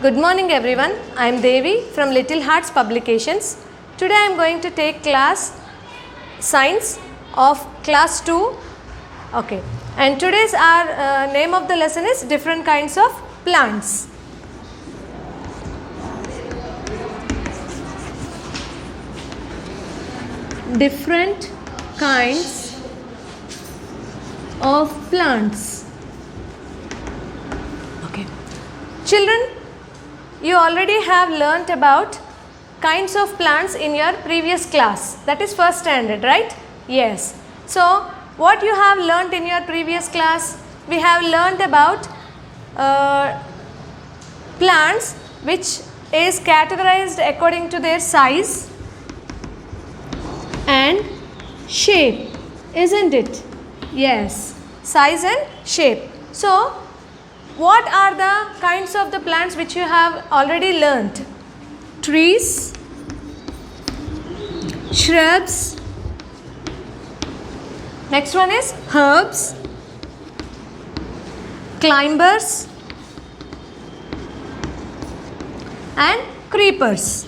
Good morning everyone. I am Devi from Little Hearts Publications. Today I am going to take class Science of class 2. Okay. And today's our name of the lesson is different kinds of plants. Different kinds of plants. Okay. Children, you already have learnt about kinds of plants in your previous class. That is first standard, right? Yes. So, what you have learnt in your previous class? We have learnt about plants which is categorized according to their size and shape, isn't it? Yes, size and shape. So, what are the kinds of the plants which you have already learnt? Trees, shrubs, next one is herbs, climbers and creepers.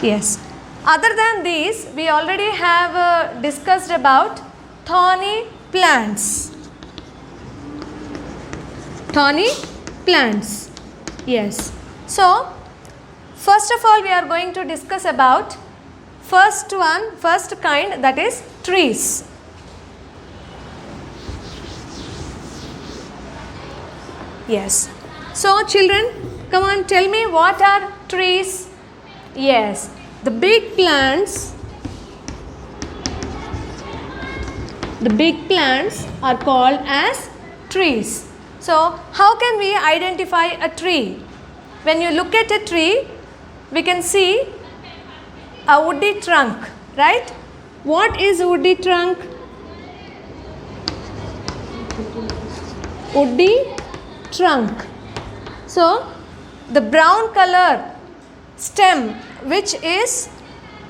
Yes. Other than these, we already have discussed about thorny plants. Thorny plants. Yes. So, first of all we are going to discuss about first kind, that is trees. Yes. So, children, come on, tell me, what are trees? Yes. The big plants are called as trees. So, how can we identify a tree? When you look at a tree, we can see a woody trunk, right? What is woody trunk? Woody trunk. So, the brown color stem which is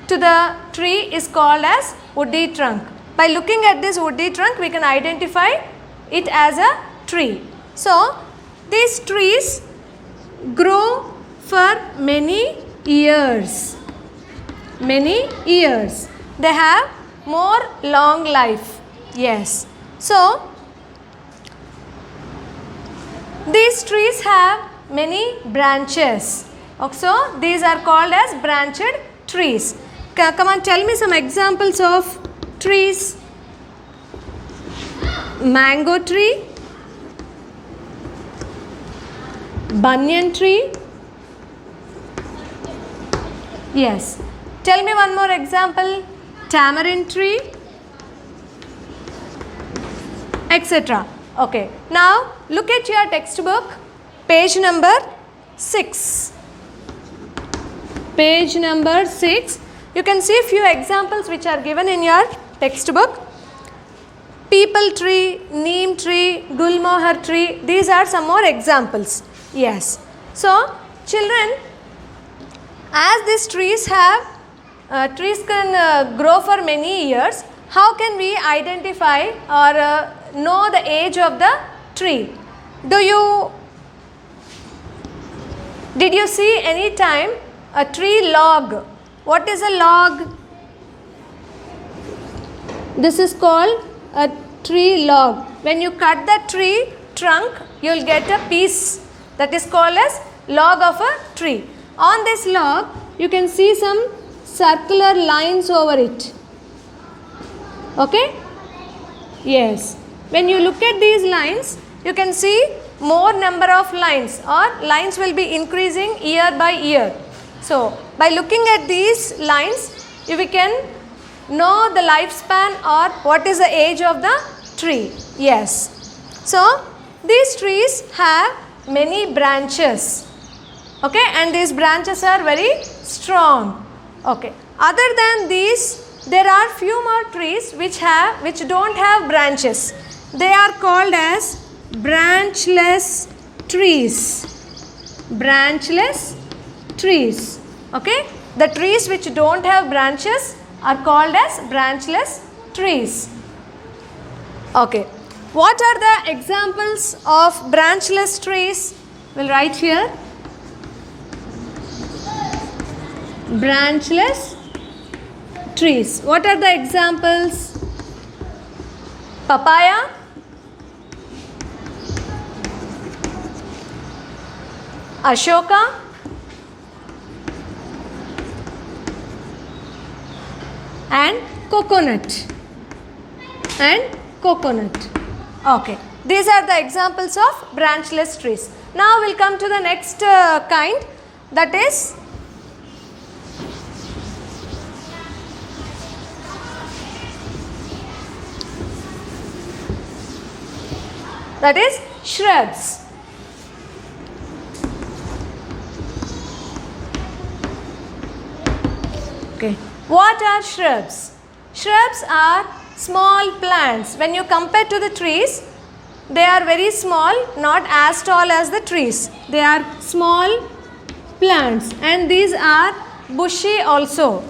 to the tree is called as woody trunk. By looking at this woody trunk, we can identify it as a tree. So, these trees grow for many years. Many years. They have more long life. Yes. So, these trees have many branches. So, these are called as branched trees. Come on, tell me some examples of trees. Mango tree, banyan tree. Yes. Tell me one more example. Tamarind tree, etc. Okay. Now, look at your textbook, page number 6. Page number 6. You can see a few examples which are given in your textbook. Peepal tree, neem tree, gulmohar tree. These are some more examples. Yes. So, children, as these trees can grow for many years, how can we identify or know the age of the tree? Did you see any time a tree log? What is a log? This is called a tree log. When you cut the tree trunk, you will get a piece that is called as log of a tree. On this log, you can see some circular lines over it. Okay? Yes. When you look at these lines, you can see more number of lines, or lines will be increasing year by year. So, by looking at these lines, we can know the lifespan or what is the age of the tree. Yes. So, these trees have many branches. Okay, and these branches are very strong. Okay. Other than these, there are few more trees which don't have branches. They are called as branchless trees. Branchless trees. Okay. The trees which don't have branches are called as branchless trees. Okay. What are the examples of branchless trees? We'll write here. Branchless trees. What are the examples? Papaya, Ashoka, and coconut. Okay, these are the examples of branchless trees. Now we'll come to the next kind, that is shrubs. Okay, what are shrubs? Shrubs are small plants. When you compare to the trees, they are very small, not as tall as the trees. They are small plants, and these are bushy also.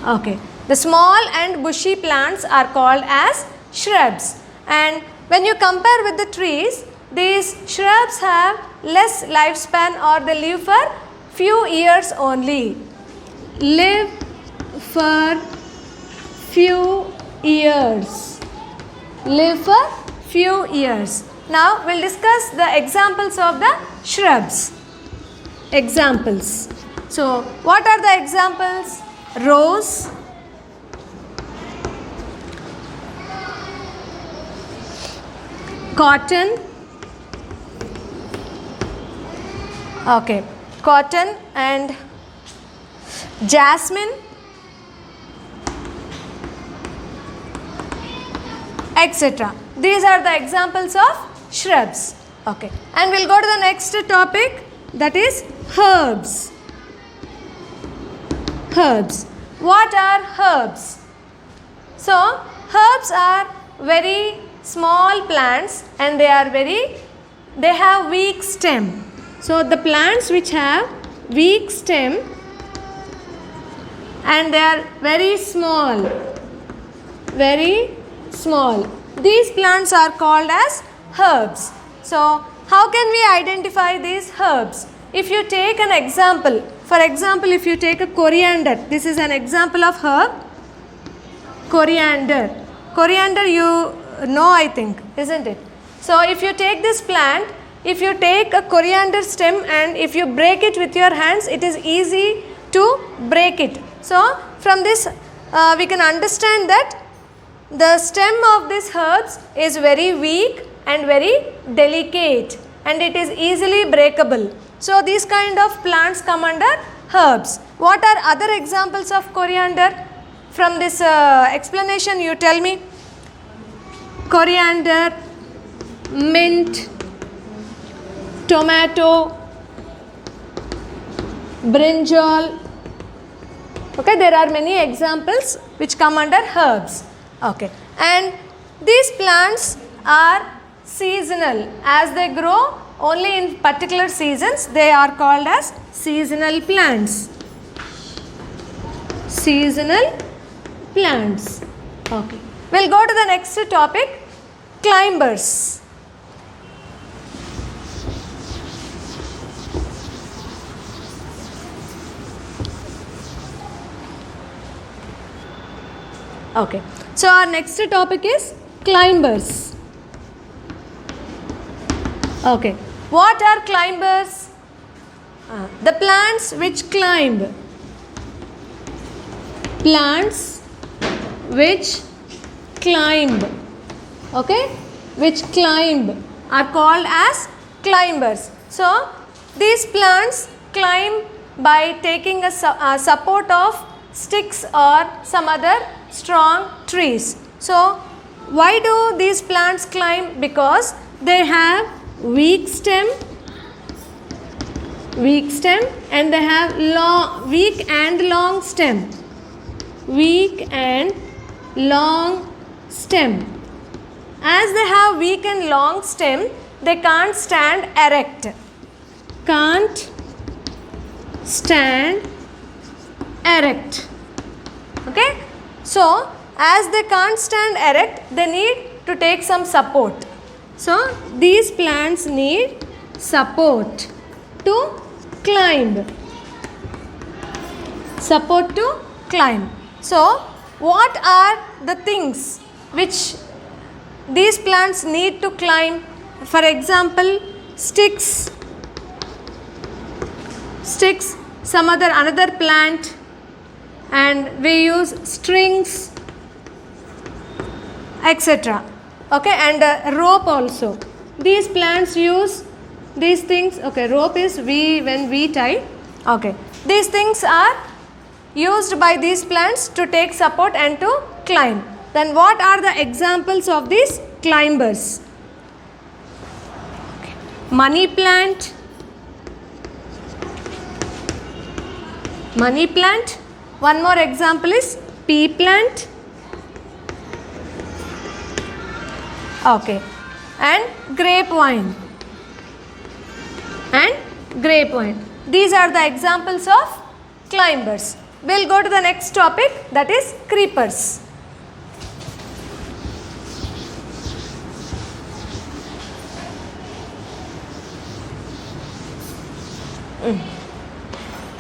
Okay, the small and bushy plants are called as shrubs. And when you compare with the trees, these shrubs have less lifespan, or they live for few years only. Live for few years. Live for few years. Now we'll discuss the examples of the shrubs. Examples. So what are the examples? Rose, cotton, okay, cotton and jasmine, etc. These are the examples of shrubs. Okay, and we'll go to the next topic, that is herbs. Herbs. What are herbs? So herbs are very small plants, and they have weak stem. So the plants which have weak stem and they are very small, these plants are called as herbs. So how can we identify these herbs? If you take an example, for example, if you take a coriander, this is an example of herb, coriander. Coriander you know, I think, isn't it? So if you take this plant, if you take a coriander stem and if you break it with your hands, it is easy to break it. So from this we can understand that the stem of these herbs is very weak and very delicate, and it is easily breakable. So these kind of plants come under herbs. What are other examples of coriander? From this explanation you tell me. Coriander, mint, tomato, brinjal. Okay, there are many examples which come under herbs. Okay, and these plants are seasonal. As they grow only in particular seasons, they are called as seasonal plants. Seasonal plants. Okay, we'll go to the next topic, climbers. Okay, so our next topic is climbers. Okay, what are climbers? The plants which climb. Plants which climb. Okay, which climb are called as climbers. So these plants climb by taking a support of sticks or some other strong trees. So why do these plants climb? Because they have weak stem and they have weak and long stem. Weak and long stem. As they have weak and long stem, they can't stand erect. Can't stand erect. Okay, so as they can't stand erect, they need to take some support. So these plants need support to climb. Support to climb. So what are the things which these plants need to climb? For example, sticks, some another plant, and we use strings, etc. Okay, and rope also. These plants use these things. Okay, rope is when we tie. Okay, these things are used by these plants to take support and to climb. Then what are the examples of these climbers? Okay. Money plant. Money plant. One more example is pea plant. Okay. And grapevine. These are the examples of climbers. We'll go to the next topic, that is creepers.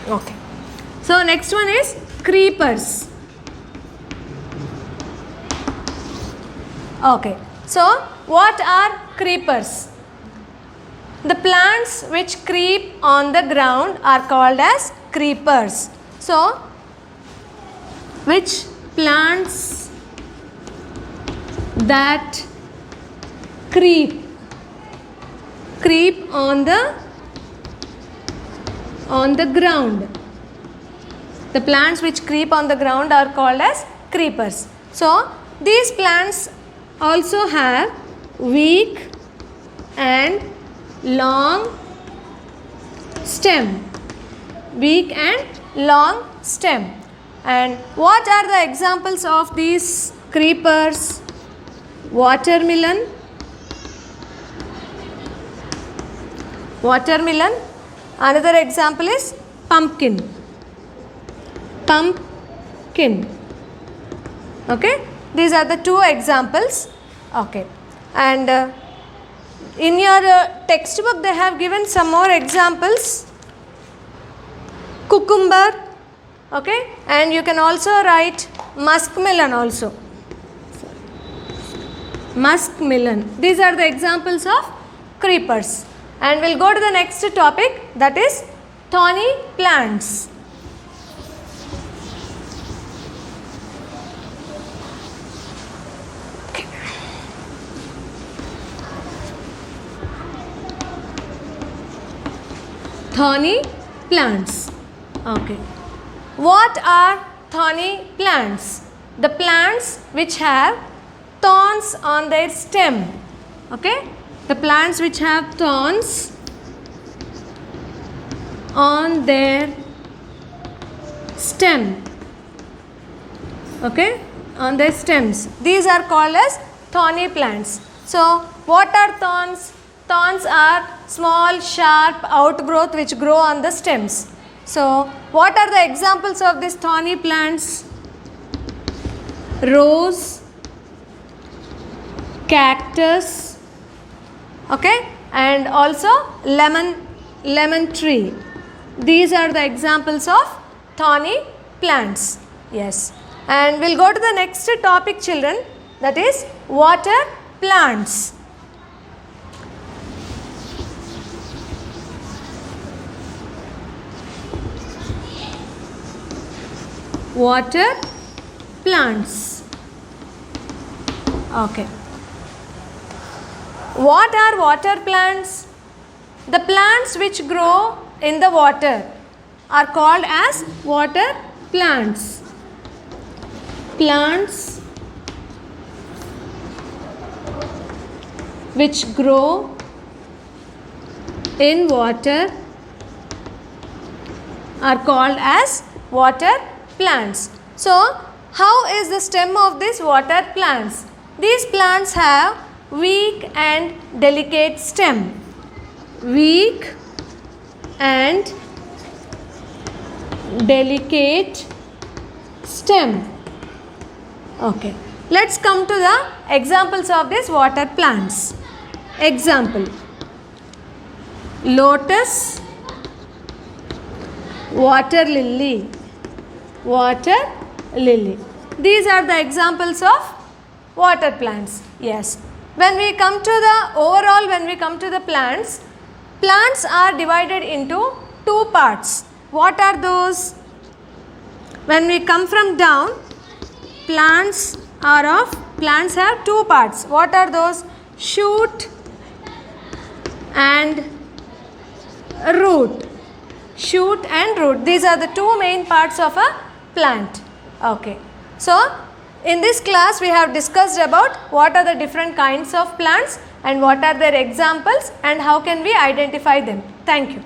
Okay. So next one is creepers. Okay. So what are creepers? The plants which creep on the ground are called as creepers. So which plants that creep on the ground. The plants which creep on the ground are called as creepers. So these plants also have weak and long stem. And what are the examples of these creepers? Watermelon. Another example is pumpkin. Okay, these are the two examples. Okay, and in your textbook they have given some more examples. Cucumber. Okay, and you can also write muskmelon also. These are the examples of creepers. And we'll go to the next topic, that is thorny plants. Okay. Thorny plants. Okay. What are thorny plants? The plants which have thorns on their stem. Okay, the plants which have thorns on their stem. Okay, on their stems. These are called as thorny plants. So what are thorns? Thorns are small sharp outgrowth which grow on the stems. So what are the examples of these thorny plants? Rose, cactus, okay, and also lemon tree. These are the examples of thorny plants. Yes, and we'll go to the next topic, children, that is water plants. Water plants. Okay. What are water plants? The plants which grow in the water are called as water plants. Plants which grow in water are called as water plants. So, how is the stem of these water plants? These plants have weak and delicate stem. Weak and delicate stem. Okay. Let's come to the examples of these water plants. Example: lotus, water lily, water lily. These are the examples of water plants. Yes. When we come to the overall, when we come to the plants, plants are divided into two parts. What are those? When we come from down, plants have two parts. What are those? Shoot and root. Shoot and root. These are the two main parts of a plant. Okay. So, in this class we have discussed about what are the different kinds of plants and what are their examples and how can we identify them. Thank you.